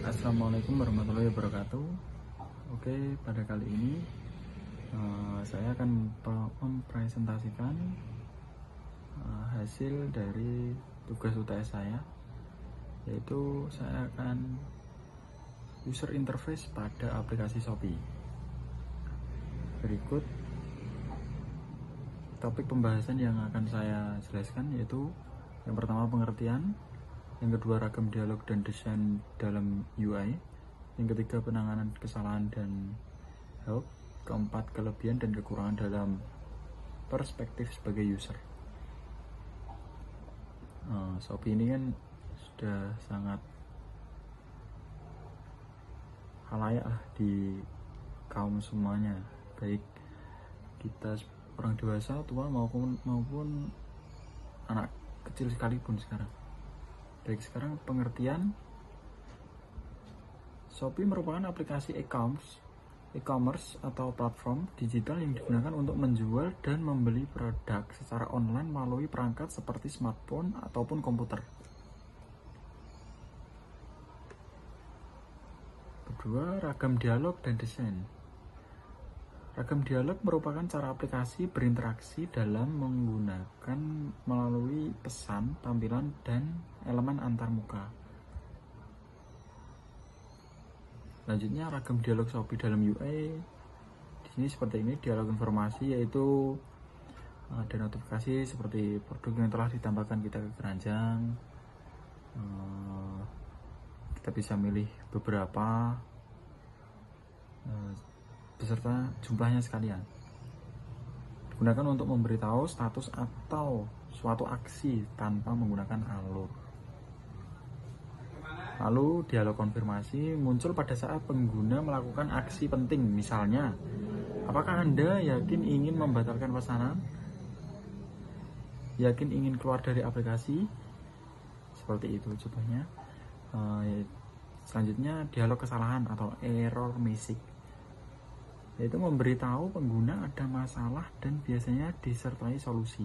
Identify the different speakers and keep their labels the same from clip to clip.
Speaker 1: Assalamualaikum warahmatullahi wabarakatuh. Oke, pada kali ini saya akan mempresentasikan hasil dari tugas UTS saya, yaitu saya akan user interface pada aplikasi Shopee. Berikut topik pembahasan yang akan saya jelaskan, yaitu yang pertama pengertian, yang kedua ragam dialog dan desain dalam UI, yang ketiga penanganan kesalahan dan help, keempat kelebihan dan kekurangan dalam perspektif sebagai user. Shopee ini kan sudah sangat halayak lah di kaum semuanya, baik kita orang dewasa, tua maupun anak kecil sekalipun sekarang. Baik, sekarang pengertian. Shopee merupakan aplikasi e-commerce atau platform digital yang digunakan untuk menjual dan membeli produk secara online melalui perangkat seperti smartphone ataupun komputer. Kedua, ragam dialog dan desain. Ragam dialog merupakan cara aplikasi berinteraksi dalam menggunakan melalui pesan, tampilan, dan elemen antarmuka. Selanjutnya, ragam dialog Shopee dalam UI. Di sini seperti ini, dialog informasi, yaitu ada notifikasi seperti produk yang telah ditambahkan kita ke keranjang. Kita bisa milih beberapa beserta jumlahnya sekalian. Digunakan untuk memberitahu status atau suatu aksi tanpa menggunakan alur. Lalu dialog konfirmasi muncul pada saat pengguna melakukan aksi penting, misalnya apakah Anda yakin ingin membatalkan pesanan, yakin ingin keluar dari aplikasi, seperti itu contohnya. Selanjutnya dialog kesalahan atau error message, yaitu memberitahu pengguna ada masalah dan biasanya disertai solusi.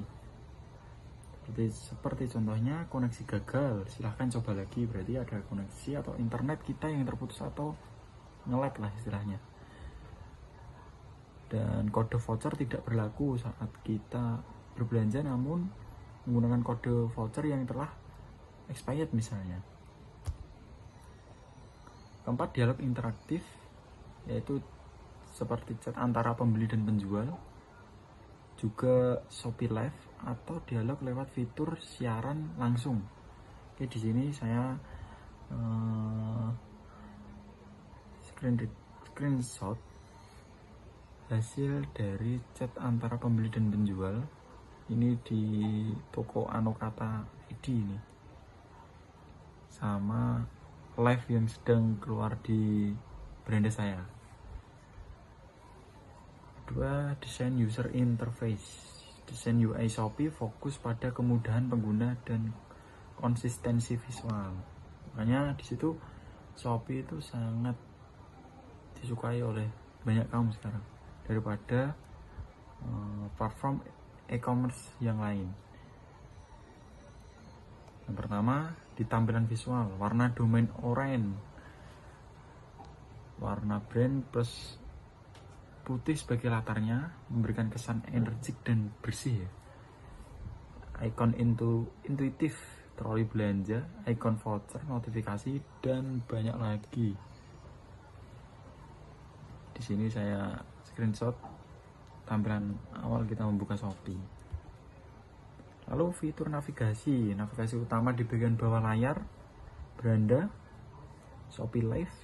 Speaker 1: Seperti contohnya koneksi gagal, silahkan coba lagi, berarti ada koneksi atau internet kita yang terputus atau nge-lag lah istilahnya. Dan kode voucher tidak berlaku saat kita berbelanja namun menggunakan kode voucher yang telah expired misalnya. Keempat, dialog interaktif, yaitu seperti chat antara pembeli dan penjual, juga Shopee Live atau dialog lewat fitur siaran langsung. Oke, di sini saya screenshot hasil dari chat antara pembeli dan penjual. Ini di toko Anokata ID ini, sama live yang sedang keluar di brand saya. Kedua, desain user interface. Desain UI Shopee fokus pada kemudahan pengguna dan konsistensi visual. Makanya di situ Shopee itu sangat disukai oleh banyak kaum sekarang daripada platform e-commerce yang lain. Yang pertama, di tampilan visual, warna domain oranye, warna brand plus putih sebagai latarnya memberikan kesan energik dan bersih ya. Ikon intuitif, troli belanja, ikon voucher, notifikasi, dan banyak lagi. Di sini saya screenshot tampilan awal kita membuka Shopee. Lalu fitur navigasi utama di bagian bawah layar, beranda, Shopee Live,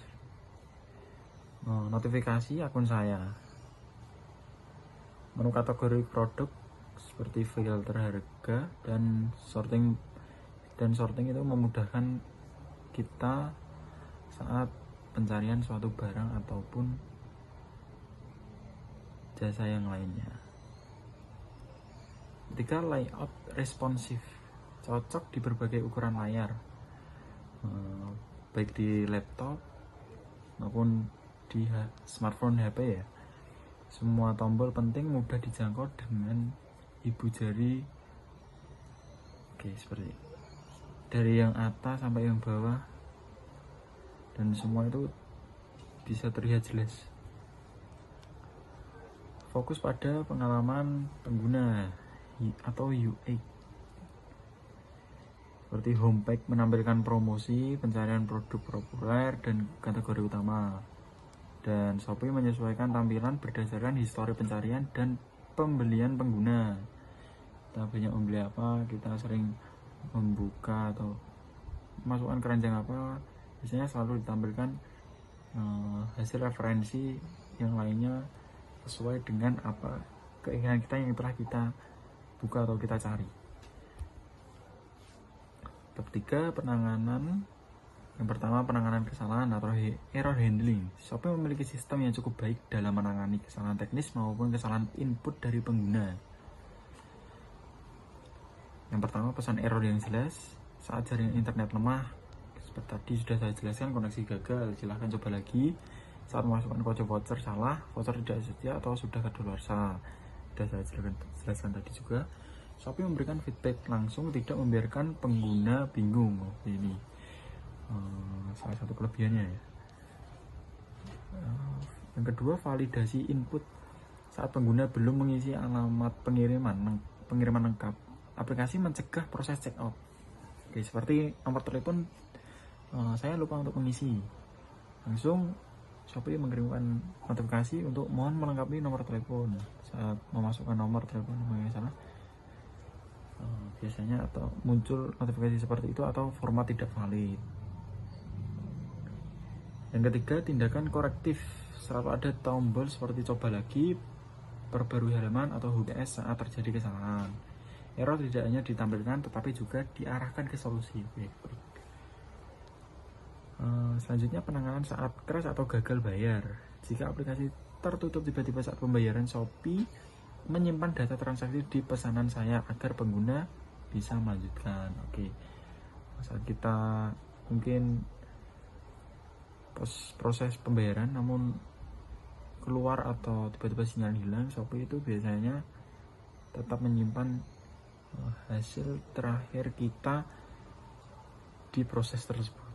Speaker 1: notifikasi akun saya, menu kategori produk seperti filter harga dan sorting itu memudahkan kita saat pencarian suatu barang ataupun jasa yang lainnya. Ketiga, layout responsif, cocok di berbagai ukuran layar, baik di laptop maupun di smartphone HP ya. Semua tombol penting mudah dijangkau dengan ibu jari. Oke, seperti dari yang atas sampai yang bawah dan semua itu bisa terlihat jelas. Fokus pada pengalaman pengguna atau UX, seperti homepage menampilkan promosi, pencarian produk populer, dan kategori utama. Dan Shopee menyesuaikan tampilan berdasarkan histori pencarian dan pembelian pengguna. Kita banyak membeli apa, kita sering membuka atau masukkan keranjang apa, biasanya selalu ditampilkan hasil referensi yang lainnya sesuai dengan apa keinginan kita yang telah kita buka atau kita cari. Ketiga, penanganan. Yang pertama, penanganan kesalahan atau error handling. Shopee memiliki sistem yang cukup baik dalam menangani kesalahan teknis maupun kesalahan input dari pengguna. Yang pertama, pesan error yang jelas saat jaringan internet lemah. Seperti tadi sudah saya jelaskan, koneksi gagal, silahkan coba lagi. Saat memasukkan kode voucher salah, voucher tidak setia atau sudah kadaluarsa. Sudah saya jelaskan tadi juga. Shopee memberikan feedback langsung, tidak membiarkan pengguna bingung. Ini salah satu kelebihannya ya. Yang kedua, validasi input. Saat pengguna belum mengisi alamat pengiriman lengkap, aplikasi mencegah proses check out. Oke, seperti nomor telepon saya lupa untuk mengisi, langsung Shopee mengirimkan notifikasi untuk mohon melengkapi nomor telepon. Saat memasukkan nomor telepon yang salah, biasanya atau muncul notifikasi seperti itu atau format tidak valid. Yang ketiga, tindakan korektif. Selalu ada tombol seperti coba lagi, perbarui halaman, atau HTS saat terjadi kesalahan. Error tidak hanya ditampilkan tetapi juga diarahkan ke solusi. Selanjutnya, penanganan saat crash atau gagal bayar. Jika aplikasi tertutup tiba-tiba saat pembayaran, Shopee menyimpan data transaksi di pesanan saya agar pengguna bisa melanjutkan. Oke, saat kita mungkin proses pembayaran namun keluar atau tiba-tiba sinyal hilang, Shopee itu biasanya tetap menyimpan hasil terakhir kita di proses tersebut.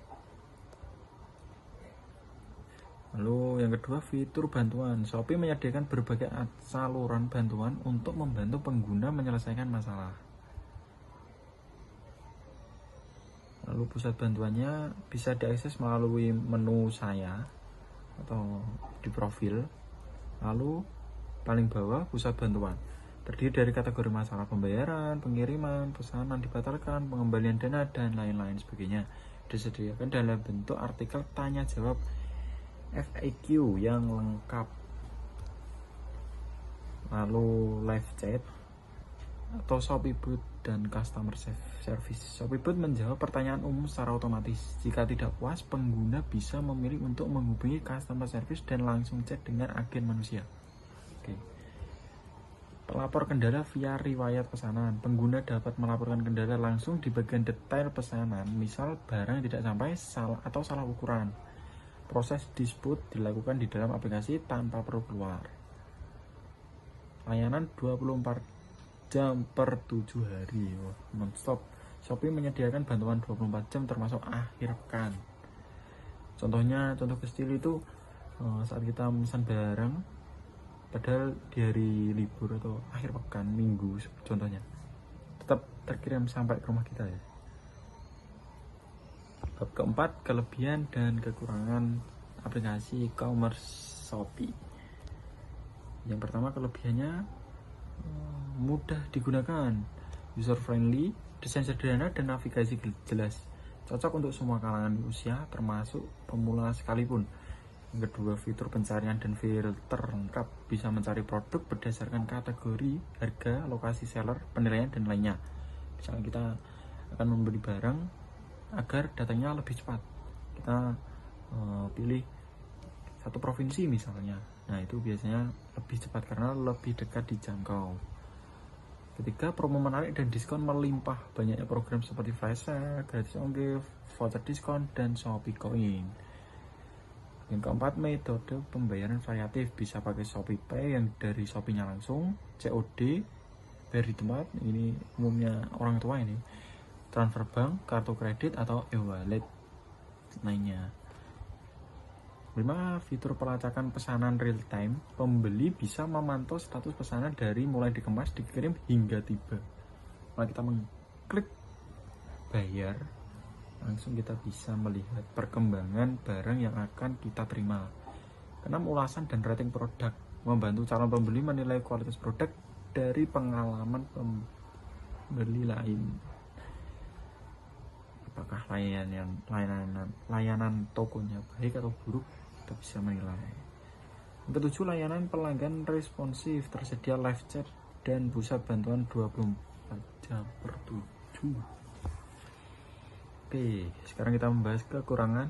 Speaker 1: Lalu yang kedua, fitur bantuan. Shopee menyediakan berbagai saluran bantuan untuk membantu pengguna menyelesaikan masalah. Lalu pusat bantuannya bisa diakses melalui menu saya atau di profil. Lalu paling bawah, pusat bantuan. Terdiri dari kategori masalah pembayaran, pengiriman, pesanan dibatalkan, pengembalian dana, dan lain-lain sebagainya. Disediakan dalam bentuk artikel tanya jawab FAQ yang lengkap. Lalu live chat atau Shopee Bot dan customer service. Shopee Bot menjawab pertanyaan umum secara otomatis. Jika tidak puas, pengguna bisa memilih untuk menghubungi customer service dan langsung chat dengan agen manusia. Oke. Pelapor kendala via riwayat pesanan. Pengguna dapat melaporkan kendala langsung di bagian detail pesanan, misal barang tidak sampai atau salah ukuran. Proses dispute dilakukan di dalam aplikasi tanpa perlu keluar. Layanan 24 jam per 7 hari, non-stop. Shopee menyediakan bantuan 24 jam termasuk akhir pekan. Contoh kecil itu saat kita memesan barang padahal di hari libur atau akhir pekan, minggu contohnya, tetap terkirim sampai ke rumah kita ya. Bab keempat, kelebihan dan kekurangan aplikasi e-commerce Shopee. Yang pertama, kelebihannya mudah digunakan, user friendly, desain sederhana, dan navigasi jelas. Cocok untuk semua kalangan usia, termasuk pemula sekalipun. Yang kedua, fitur pencarian dan filter lengkap, bisa mencari produk berdasarkan kategori, harga, lokasi seller, penilaian, dan lainnya. Misalnya kita akan membeli barang agar datanya lebih cepat, kita pilih satu provinsi misalnya, nah itu biasanya lebih cepat karena lebih dekat dijangkau. Ketiga, promo menarik dan diskon melimpah, banyaknya program seperti flash sale, gratis ongkir, voucher diskon, dan Shopee Coin. Yang keempat, metode pembayaran variatif, bisa pakai Shopee Pay yang dari Shopee-nya langsung, COD, bayar di tempat, ini umumnya orang tua ini, transfer bank, kartu kredit, atau e-wallet lainnya. 5. Fitur pelacakan pesanan real time. Pembeli bisa memantau status pesanan dari mulai dikemas, dikirim hingga tiba. Kalau kita mengklik bayar, langsung kita bisa melihat perkembangan barang yang akan kita terima. 6. Ulasan dan rating produk. Membantu calon pembeli menilai kualitas produk dari pengalaman pembeli lain. Apakah layanan tokonya baik atau buruk, kita bisa menilai. Yang ke-7, layanan pelanggan responsif. Tersedia live chat dan pusat bantuan 24 jam per 7. Oke, sekarang kita membahas kekurangan.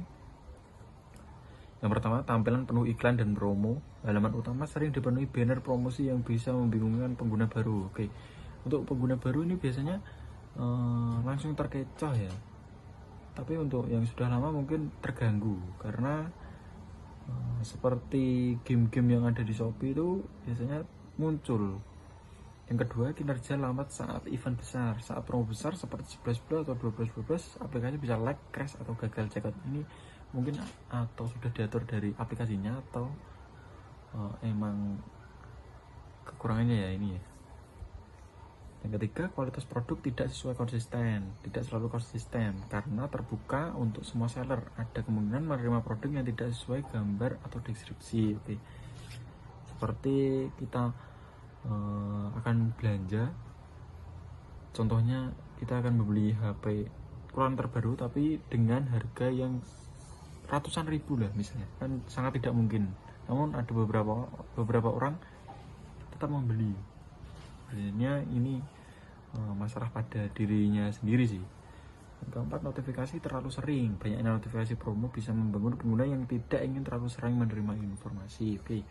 Speaker 1: Yang pertama, tampilan penuh iklan dan promo. Halaman utama sering dipenuhi banner promosi yang bisa membingungkan pengguna baru. Oke, untuk pengguna baru ini biasanya langsung terkecoh ya. Tapi untuk yang sudah lama mungkin terganggu karena seperti game-game yang ada di Shopee itu biasanya muncul. Yang kedua, kinerja lambat saat event besar. Saat promo besar seperti 11.11 atau 12.12, aplikasi bisa lag, crash atau gagal checkout. Ini mungkin atau sudah diatur dari aplikasinya atau emang kekurangannya ya ini ya. Yang ketiga, kualitas produk tidak sesuai konsisten, tidak selalu konsisten karena terbuka untuk semua seller. Ada kemungkinan menerima produk yang tidak sesuai gambar atau deskripsi. Oke, seperti kita akan belanja, contohnya kita akan membeli HP kurang terbaru tapi dengan harga yang ratusan ribu lah misalnya, kan sangat tidak mungkin. Namun ada beberapa orang tetap membeli. Sebenarnya ini masalah pada dirinya sendiri sih. Yang keempat, notifikasi terlalu sering. Banyaknya notifikasi promo bisa membangun pengguna yang tidak ingin terlalu sering menerima informasi. Oke.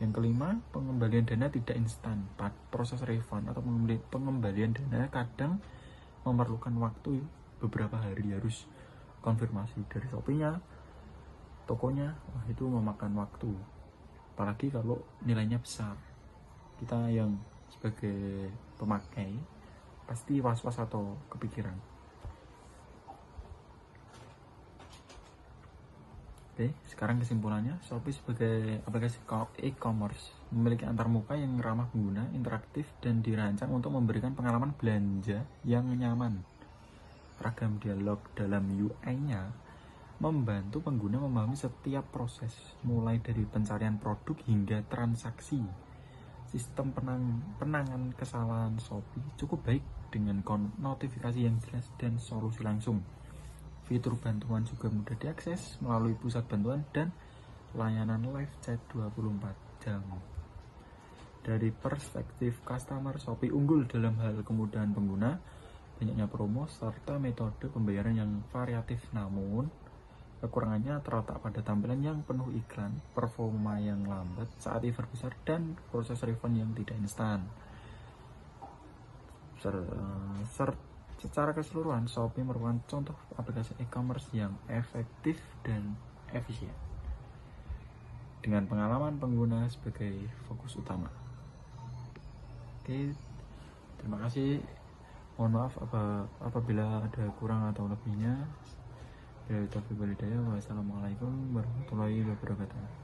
Speaker 1: Yang kelima, pengembalian dana tidak instan. Proses refund atau pengembalian dana kadang memerlukan waktu beberapa hari, harus konfirmasi dari Shopee-nya, tokonya. Wah, itu memakan waktu. Apalagi kalau nilainya besar. Kita yang sebagai pemakai pasti was-was atau kepikiran. Oke, sekarang kesimpulannya, Shopee sebagai aplikasi e-commerce memiliki antarmuka yang ramah pengguna, interaktif, dan dirancang untuk memberikan pengalaman belanja yang nyaman. Ragam dialog dalam UI-nya membantu pengguna memahami setiap proses, mulai dari pencarian produk hingga transaksi. Sistem penanganan kesalahan Shopee cukup baik dengan notifikasi yang jelas dan solusi langsung. Fitur bantuan juga mudah diakses melalui pusat bantuan dan layanan live chat 24 jam. Dari perspektif customer, Shopee unggul dalam hal kemudahan pengguna, banyaknya promo, serta metode pembayaran yang variatif. Namun kekurangannya terletak pada tampilan yang penuh iklan, performa yang lambat saat event besar, dan proses refund yang tidak instan. Secara keseluruhan, Shopee merupakan contoh aplikasi e-commerce yang efektif dan efisien, dengan pengalaman pengguna sebagai fokus utama. Oke, terima kasih. Mohon maaf apabila ada kurang atau lebihnya. Wassalamualaikum warahmatullahi wabarakatuh.